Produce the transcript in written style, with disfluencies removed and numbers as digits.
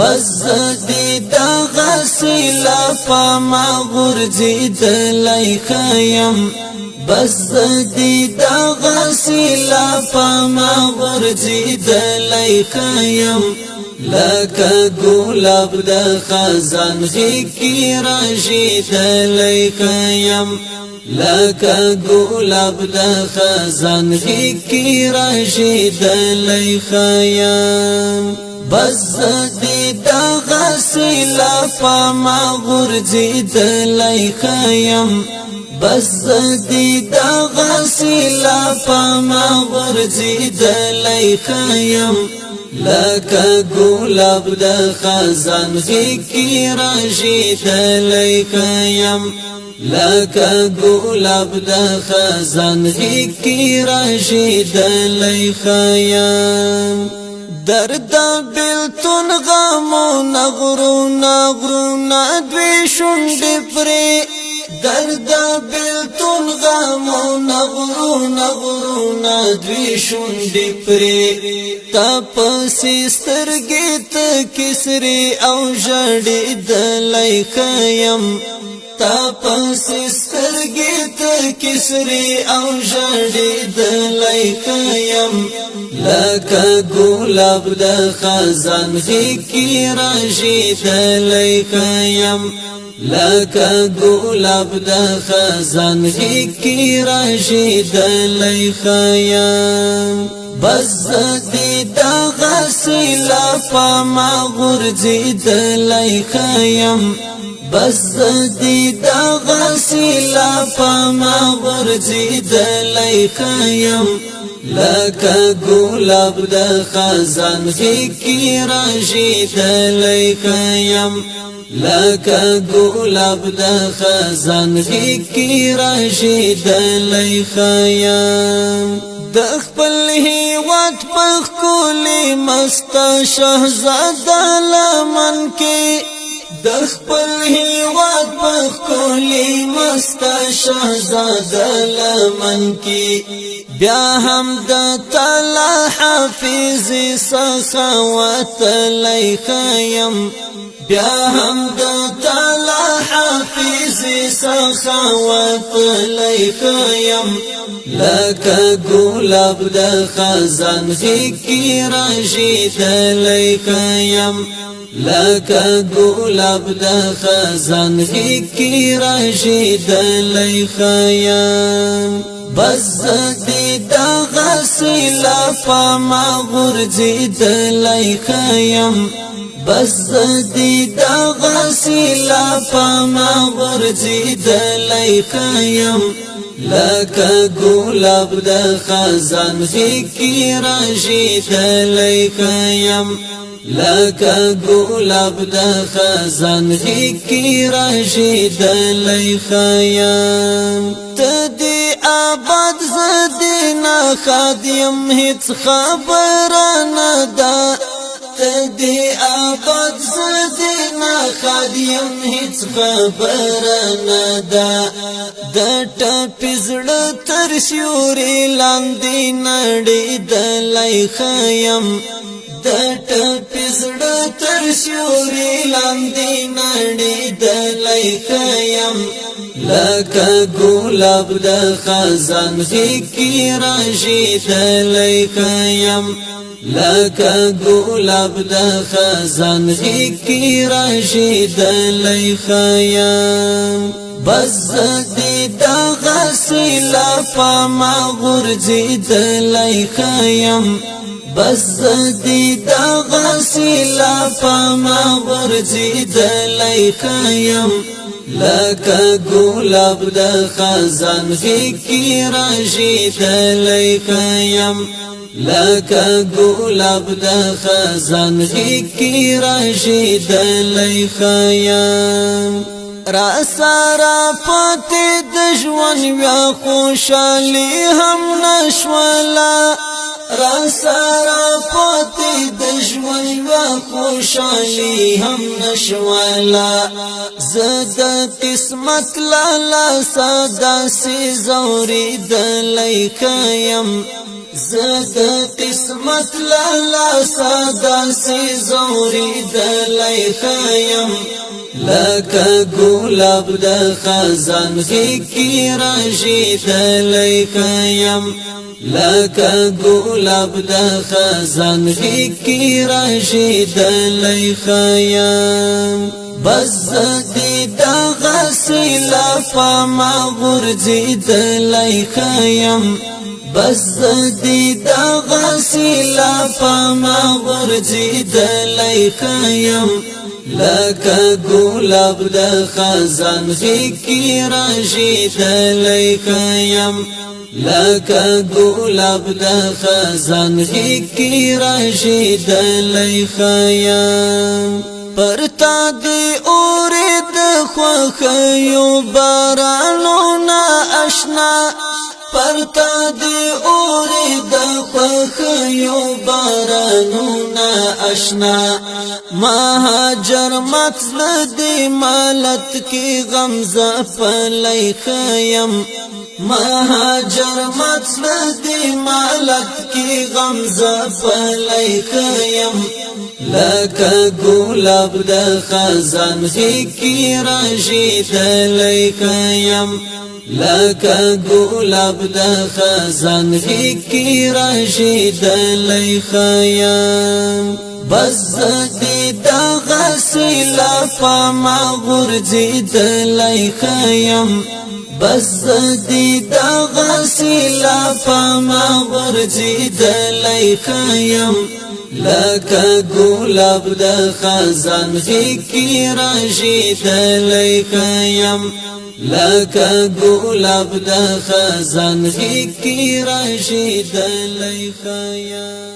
بس زدی دا غسیلا پا ما غرزید لیخیم بس زدی دا غسیلا پا ما غرزید لیخیم لکا گلاب دا خزان غیکی راشید لیخیم لکا گلاب دا خزان غیکی راشید لیخیم بس زدی دا غسیلا پا ما غرزید لیخیم بس زدی دا غسیلا پا ما غرزید لیخیم لکا گلاب دا خزان غیکی راشید لیخیم لکا گلاب دا خزان غیکی راشید لیخیم درد بیلتون غمون غرونا غرونا دوی شنڈی پری درد بیلتون غمون غرونا غرونا دوی شنڈی پری تا پسی سترگیت کسری او جڑی دلی خیم تا پسی سترگیت کسری او جڑی دلی خیم لکا گلاب دا خزان غیکی راشید لیخیم لکا گلاب دا خزان غیکی راشید لیخیم بس زدی دا غسیلا پا ما غرزید لیخیم بس زدی دا غسیلا پا ما غرزید لیخیم لکا گلاب دا خزان غیکی راشید لیخیم لکا گلاب دا خزان غیکی راشید لیخیم دخپل هیوات پخکولی مستا شهزاده لمن کی دخپل هیوات پخکولی مستا شهزاده لمن کی بیا هم دا تعالی حافظی سخاوت لیخیم بیا هم دا تعالی حافظی سخاوت لیخیم لکا گلاب دا خزان غیکی راشید لیخیم لکا گلاب دا خزان غیکی راشید لیخیم بس زدی دا غسیلا پا ما غرزید لیخیم بس زدی دا غسیلا پا ما غرزید لیخیم لکا گلاب دا خزان غیکی راشید لیخیم لکا گلاب دا خزان غیکی راشید لیخیم تدی آباد زدینا خادیم هیچ خبرانه دا تدی آباد زدینا خادیم هیچ خبرانه دا دا ټپی زړه تر سیوري لاندې نړۍ د لیخیم دا ټپی زړه تر سیوري لاندې نړۍ د لیخیم لکا گلاب دا خزان غیکی راشید لیخیم لکا گلاب دا خزان غیکی راشید لیخیم بس زدی دا غسیلا پا ما غرزید لیخیم بس زدی دا غسیلا پا ما غرزید لیخیم لکا گلاب دا خزان غیکی راشید لیخیم لکا گلاب دا خزان غیکی راشید لیخیم را سارا پتی دجوان بیا خوشالی هم نشولا را سارا پتی دجوان بیا خوشالی هم نشولا زد قسمت لالا سادا سی زوری دلیکیم زد قسمت لالا سادا سی زوری دلی خیم لکا گلاب د خزان کی راشی دلی خیم لکا گلاب د خزان کی راشی دلی خیم بس دی دا غسیلا پاما غرزی دلی خیم بس دی دا غسیلا پاما غرزی دلی خیم لکا گلاب د خزان کی راشی دلی خیم لکا گلاب د خزان کی راشی دلی خیم پرتا دی اوری د خوخیو بارانونا اشنا پرتا دی اوری د خوخیو بارانونا اشنا مهاجر مطل دی مالت کی غمزه پلی خیم مهاجر مطل دی مالت کی غمزه پلی خیم لکا گلاب د خزان کی راشی دلی خیم لکا گلاب د خزان کی راشی دلی خیم بس دی دا غسیلا پاما غرزی دلی خیم بس دی دا غسیلا پاما غرزی دلی خیم لکا گلاب د خزان کی راشی دلی خیم لکا گلاب د خزان کی راشی دلی خیم